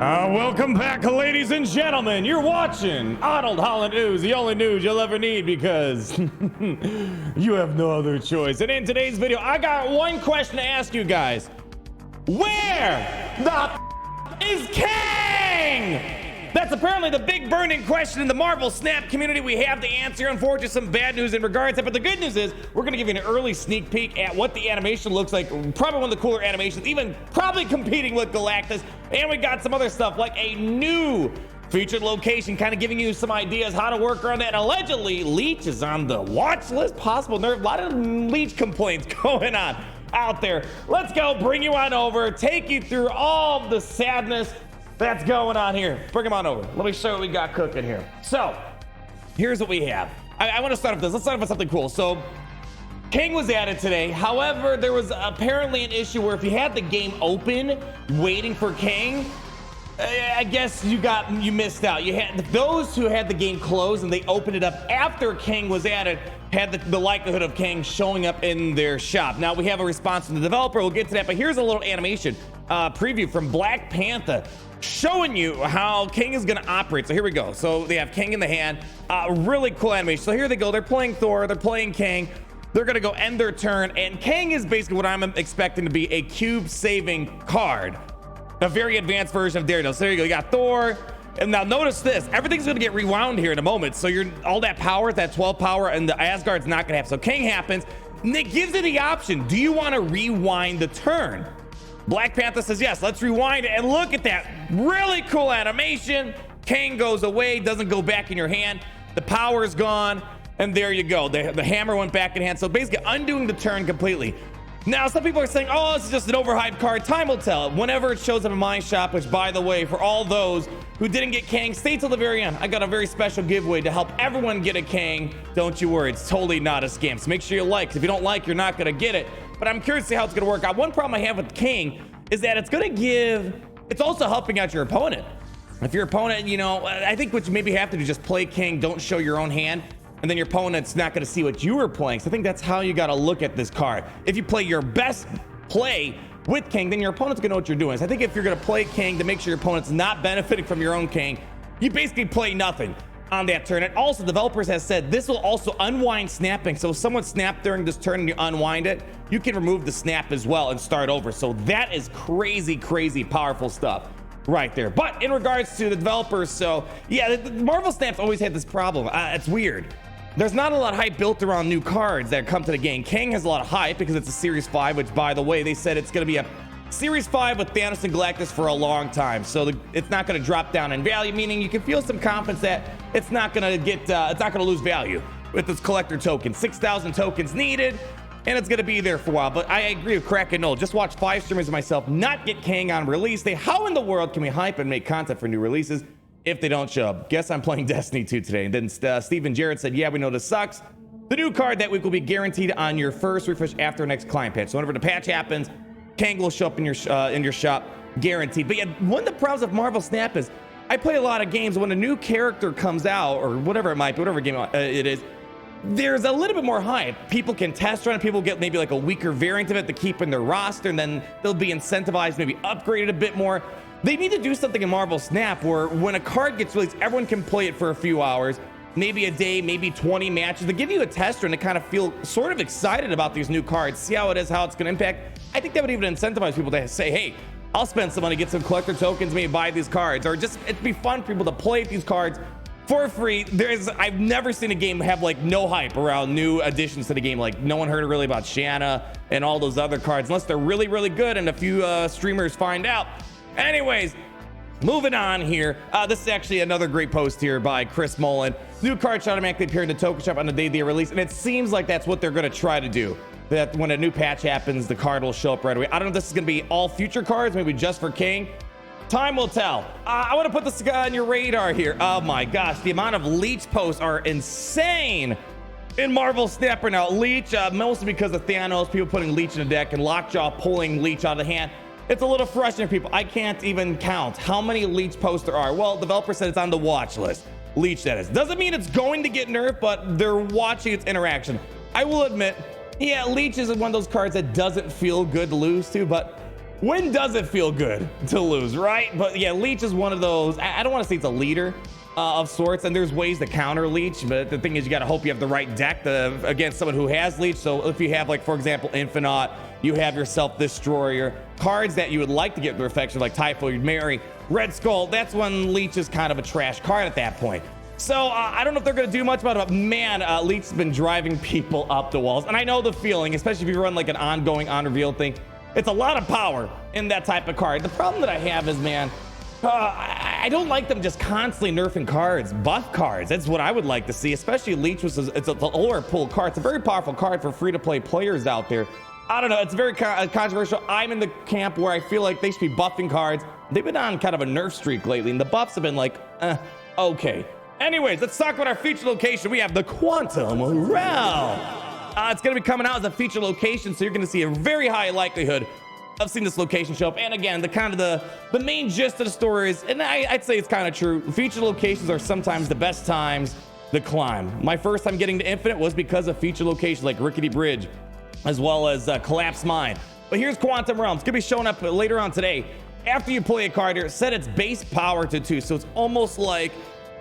Welcome back, ladies and gentlemen. You're watching Arnold Holland News, the only news you'll ever need because you have no other choice. And in today's video, I got one question to ask you guys. Where the is Kang? That's apparently the big burning question in the Marvel Snap community. We have the answer. Unfortunately, some bad news in regards to that, but the good news is we're gonna give you an early sneak peek at what the animation looks like. Probably one of the cooler animations, even probably competing with Galactus. And we got some other stuff like a new featured location, kind of giving you some ideas how to work around that. And allegedly, Leech is on the watch list, possible nerve. A lot of Leech complaints going on out there. Let's go, bring you on over, take you through all the sadness that's going on here. Bring him on over. Let me show you what we got cooking here. So, here's what we have. I want to start off this. Let's start off with something cool. So, Kang was added today. However, there was apparently an issue where if you had the game open, waiting for Kang, I guess you missed out. You had those who had the game closed and they opened it up after Kang was added had the likelihood of Kang showing up in their shop. Now we have a response from the developer. We'll get to that, but here's a little animation preview from Black Panther showing you how Kang is going to operate. So here we go. So they have Kang in the hand. Really cool animation. So here they go. They're playing Thor. They're playing Kang. They're going to go end their turn. And Kang is basically what I'm expecting to be a cube saving card. A very advanced version of Daredevil. So there you go. You got Thor. And now notice this. Everything's going to get rewound here in a moment. So you're all that power, that 12 power, and the Asgard's not going to happen. So Kang happens. And it gives you the option. Do you want to rewind the turn? Black Panther says yes. Let's rewind it. And look at that. Really cool animation. Kang goes away. Doesn't go back in your hand. The power is gone. And there you go. The hammer went back in hand. So basically undoing the turn completely. Now, some people are saying, oh, this is just an overhyped card. Time will tell. Whenever it shows up in my shop, which, by the way, for all those who didn't get Kang, stay till the very end. I got a very special giveaway to help everyone get a Kang. Don't you worry. It's totally not a scam. So make sure you like. If you don't like, you're not going to get it. But I'm curious to see how it's going to work out. One problem I have with Kang is that it's also helping out your opponent. If your opponent, I think what you maybe have to do, just play Kang, don't show your own hand. And then your opponent's not going to see what you were playing. So I think that's how you got to look at this card. If you play your best play with Kang, then your opponent's going to know what you're doing. So I think if you're going to play Kang to make sure your opponent's not benefiting from your own Kang, you basically play nothing on that turn. And also, developers have said this will also unwind snapping. So if someone snapped during this turn and you unwind it, you can remove the snap as well and start over. So that is crazy, crazy powerful stuff right there. But in regards to the developers, so yeah, the Marvel Snap's always had this problem. It's weird. There's not a lot of hype built around new cards that come to the game. Kang has a lot of hype because it's a Series 5, which, by the way, they said it's going to be a Series 5 with Thanos and Galactus for a long time. So it's not going to drop down in value, meaning you can feel some confidence that it's not going to lose value with this collector token. 6,000 tokens needed, and it's going to be there for a while. But I agree with Crack and Noel. Just watch 5 streamers and myself not get Kang on release day. How in the world can we hype and make content for new releases if they don't show up? Guess I'm playing Destiny 2 today. And then Steven Jarrett said, yeah, we know this sucks. The new card that week will be guaranteed on your first refresh after next client patch. So whenever the patch happens, Kang will show up in your shop, guaranteed. But yeah, one of the problems of Marvel Snap is I play a lot of games. When a new character comes out, or whatever it might be, whatever game it is, there's a little bit more hype. People can test run it. People get maybe like a weaker variant of it to keep in their roster, and then they'll be incentivized, maybe upgraded a bit more. They need to do something in Marvel Snap where when a card gets released, everyone can play it for a few hours, maybe a day, maybe 20 matches, to give you a test run to kind of feel sort of excited about these new cards, see how it is, how it's going to impact. I think that would even incentivize people to say, hey, I'll spend some money, get some collector tokens, maybe buy these cards, or just it'd be fun for people to play these cards for free. I've never seen a game have like no hype around new additions to the game. Like no one heard really about Shanna and all those other cards, unless they're really, really good and a few streamers find out. Anyways, moving on here. This is actually another great post here by Chris Mullen. New cards automatically appear in the token shop on the day they release, and it seems like that's what they're going to try to do. That when a new patch happens, the card will show up right away. I don't know if this is going to be all future cards, maybe just for Kang. Time will tell. I want to put this guy on your radar here. Oh my gosh, the amount of Leech posts are insane in Marvel Snap right now. Leech, mostly because of Thanos, people putting Leech in the deck and Lockjaw pulling Leech out of the hand. It's a little frustrating for people. I can't even count how many Leech posts there are. Well, developer said it's on the watch list. Leech, that is. Doesn't mean it's going to get nerfed, but they're watching its interaction. I will admit, yeah, Leech is one of those cards that doesn't feel good to lose to, but when does it feel good to lose, right? But yeah, Leech is one of those. I don't want to say it's a leader of sorts, and there's ways to counter Leech, but the thing is you got to hope you have the right deck against someone who has Leech. So if you have, like, for example, Infinite, you have your Self-Destroyer, cards that you would like to get their effects like Typhoid Mary, Red Skull, that's when Leech is kind of a trash card at that point. So I don't know if they're going to do much about it, but man, Leech has been driving people up the walls. And I know the feeling, especially if you run like an ongoing on-reveal thing. It's a lot of power in that type of card. The problem that I have is, man, I don't like them just constantly nerfing cards, buff cards. That's what I would like to see, especially Leech, which is it's a lower pool card. It's a very powerful card for free-to-play players out there. I don't know. It's very controversial. I'm in the camp where I feel like they should be buffing cards. They've been on kind of a nerf streak lately, and the buffs have been like, okay. Anyways, let's talk about our feature location. We have the Quantum Realm. It's going to be coming out as a feature location, so you're going to see a very high likelihood of seeing this location show up. And again, the main gist of the story is, and I'd say it's kind of true, feature locations are sometimes the best times to climb. My first time getting to Infinite was because of feature locations like Rickety Bridge, as well as Collapse Mine. But here's Quantum Realm. It's going to be showing up later on today. After you play a card here, set its base power to 2, so it's almost like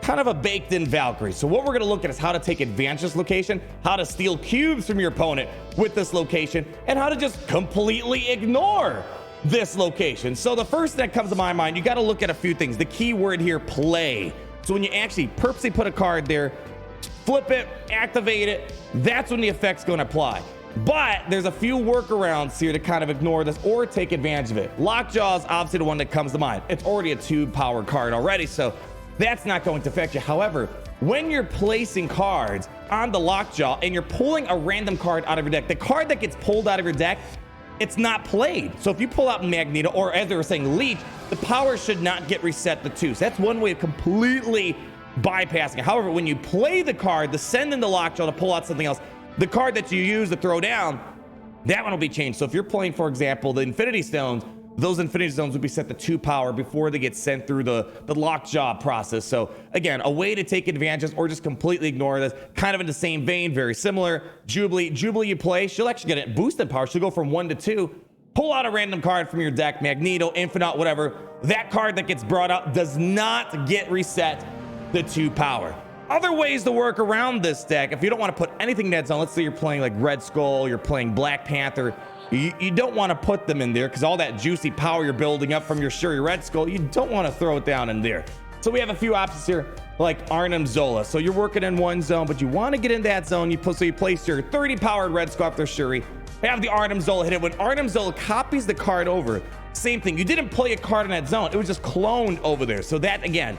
kind of a baked-in Valkyrie. So what we're going to look at is how to take advantage of this location, how to steal cubes from your opponent with this location, and how to just completely ignore this location. So the first thing that comes to my mind, you got to look at a few things. The key word here, play. So when you actually purposely put a card there, flip it, activate it, that's when the effect's going to apply. But there's a few workarounds here to kind of ignore this or take advantage of it. Lockjaw is obviously the one that comes to mind. It's already a 2-power card already, so that's not going to affect you. However, when you're placing cards on the Lockjaw and you're pulling a random card out of your deck, the card that gets pulled out of your deck, it's not played. So if you pull out Magneto, or as they were saying, Leech, the power should not get reset to 2. So that's one way of completely bypassing it. However, when you play the card to send in the Lockjaw to pull out something else, the card that you use to throw down, that one will be changed. So if you're playing, for example, the Infinity Stones, those Infinity Stones would be set to 2 power before they get sent through the Lockjaw process. So again, a way to take advantages or just completely ignore this. Kind of in the same vein, very similar. Jubilee you play, she'll actually get it boosted power. She'll go from 1 to 2. Pull out a random card from your deck, Magneto, Infinite, whatever. That card that gets brought up does not get reset to 2 power. Other ways to work around this deck, if you don't want to put anything that's on, let's say you're playing like Red Skull, you're playing Black Panther, you don't want to put them in there because all that juicy power you're building up from your Shuri Red Skull, you don't want to throw it down in there. So we have a few options here, like Arnim Zola. So you're working in one zone, but you want to get in that zone. So you place your 30-powered Red Skull after Shuri, have the Arnim Zola hit it. When Arnim Zola copies the card over, same thing. You didn't play a card in that zone. It was just cloned over there. So that, again,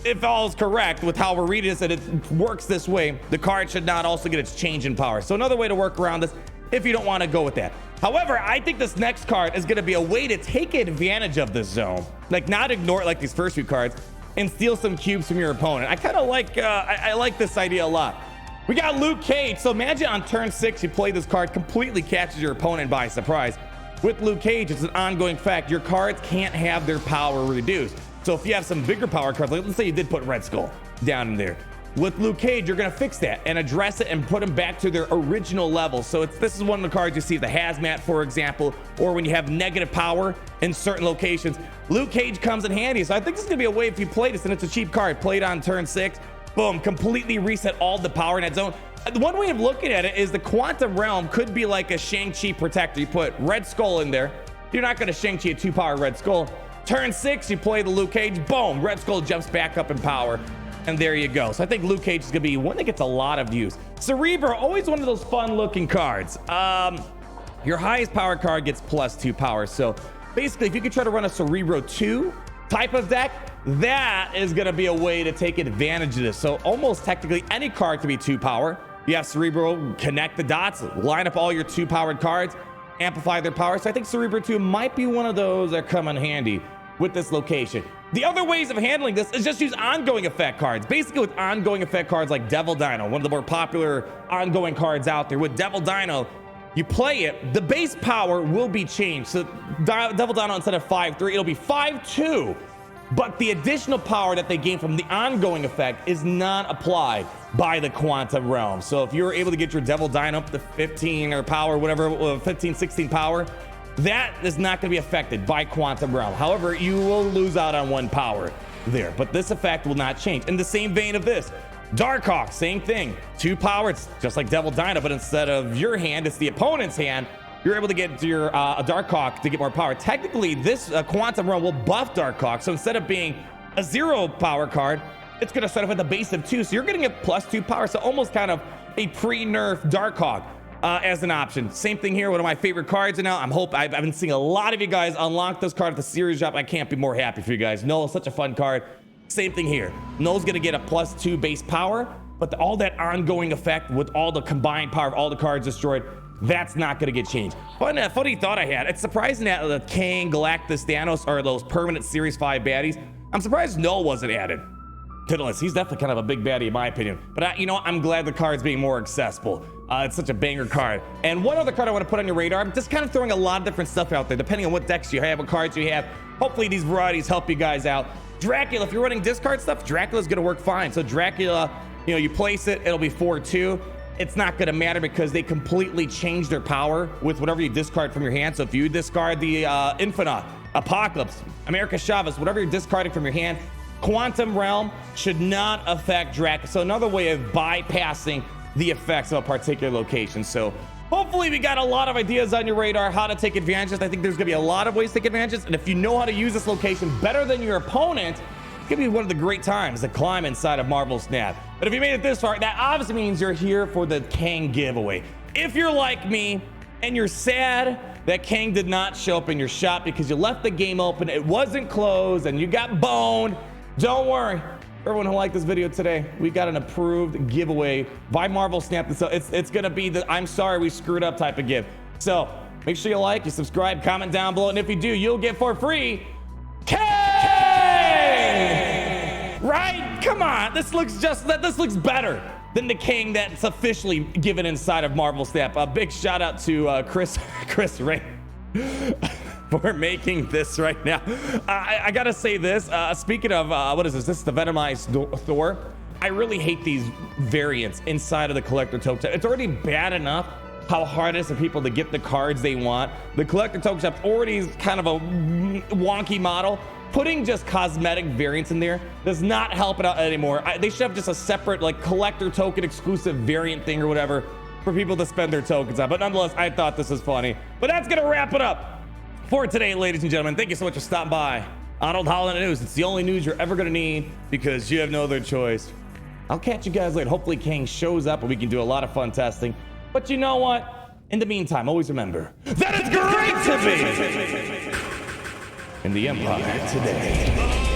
if all is correct with how we're reading this and it works this way, the card should not also get its change in power. So another way to work around this, if you don't want to go with that. However, I think this next card is going to be a way to take advantage of this zone, like not ignore it like these first few cards, and steal some cubes from your opponent. I kind of like, I like this idea a lot. We got Luke Cage. So imagine on turn 6, you play this card, completely catches your opponent by surprise. With Luke Cage, it's an ongoing fact. Your cards can't have their power reduced. So if you have some bigger power cards, like let's say you did put Red Skull down in there, with Luke Cage, you're going to fix that and address it and put them back to their original level. So this is one of the cards you see, the Hazmat, for example, or when you have negative power in certain locations, Luke Cage comes in handy. So I think this is going to be a way if you play this, and it's a cheap card, played on turn 6, boom, completely reset all the power in that zone. One way of looking at it is the Quantum Realm could be like a Shang-Chi protector. You put Red Skull in there. You're not going to Shang-Chi a 2-power Red Skull. Turn 6, you play the Luke Cage, boom, Red Skull jumps back up in power. And there you go. So I think Luke Cage is going to be one that gets a lot of use. Cerebro, always one of those fun looking cards. Your highest power card gets +2 power. So basically, if you could try to run a Cerebro 2 type of deck, that is going to be a way to take advantage of this. So almost technically any card can be 2 power. You have Cerebro, connect the dots, line up all your 2-powered cards, amplify their power. So I think Cerebro 2 might be one of those that come in handy with this location. The other ways of handling this is just use ongoing effect cards. Basically with ongoing effect cards like Devil Dino, one of the more popular ongoing cards out there. With Devil Dino, you play it, the base power will be changed. So Devil Dino, instead of 5-3, it'll be 5-2. But the additional power that they gain from the ongoing effect is not applied by the Quantum Realm. So if you're able to get your Devil Dino up to 15 or power, whatever, 15, 16 power, that is not going to be affected by Quantum Realm. However, you will lose out on 1 power there, but this effect will not change. In the same vein of this, Darkhawk, same thing, 2 power. It's just like Devil Dino, but instead of your hand, it's the opponent's hand. You're able to get your Darkhawk to get more power. Technically, this Quantum Realm will buff Darkhawk, so instead of being a 0 power card, it's going to start off at the base of 2, so you're getting a +2 power, so almost kind of a pre-nerf Darkhawk as an option. Same thing here, one of my favorite cards now. I've been seeing a lot of you guys unlock this card at the series drop. I can't be more happy for you guys. Null is such a fun card. Same thing here. Null's going to get a +2 base power, but all that ongoing effect with all the combined power of all the cards destroyed, that's not going to get changed. Funny thought I had. It's surprising that the Kang, Galactus, Thanos are those permanent Series 5 baddies. I'm surprised Null wasn't added. Pitiless, he's definitely kind of a big baddie in my opinion. But you know what? I'm glad the card's being more accessible. It's such a banger card. And one other card I want to put on your radar, I'm just kind of throwing a lot of different stuff out there, depending on what decks you have, what cards you have. Hopefully these varieties help you guys out. Dracula, if you're running discard stuff, Dracula's going to work fine. So Dracula, you know, you place it, it'll be 4/2. It's not going to matter because they completely change their power with whatever you discard from your hand. So if you discard the Infinite, Apocalypse, America Chavez, whatever you're discarding from your hand, Quantum Realm should not affect Dracula. So another way of bypassing the effects of a particular location. So hopefully we got a lot of ideas on your radar how to take advantage. I think there's going to be a lot of ways to take advantage. And if you know how to use this location better than your opponent, it's going to be one of the great times to climb inside of Marvel Snap. But if you made it this far, that obviously means you're here for the Kang giveaway. If you're like me and you're sad that Kang did not show up in your shop because you left the game open, it wasn't closed, and you got boned, don't worry. For everyone who liked this video today, we got an approved giveaway by Marvel Snap. So it's going to be the I'm sorry we screwed up type of give. So make sure you like, you subscribe, comment down below, and if you do, you'll get for free Kang! Right? Come on, this looks better than the Kang that's officially given inside of Marvel Snap. A big shout out to Chris Ray for making this right now. I gotta say this, speaking of, what is this? This is the Venomized Thor. I really hate these variants inside of the collector token. It's already bad enough how hard it is for people to get the cards they want. The collector token shop already is kind of a wonky model. Putting just cosmetic variants in there does not help it out anymore. They should have just a separate like collector token exclusive variant thing or whatever for people to spend their tokens on. But nonetheless, I thought this was funny. But that's gonna wrap it up for today, ladies and gentlemen. Thank you so much for stopping by Arnold Holland News. It's the only news you're ever gonna need because you have no other choice. I'll catch you guys later. Hopefully Kang shows up and we can do a lot of fun testing. But you know what? In the meantime, always remember that it's great to be in the Empire today.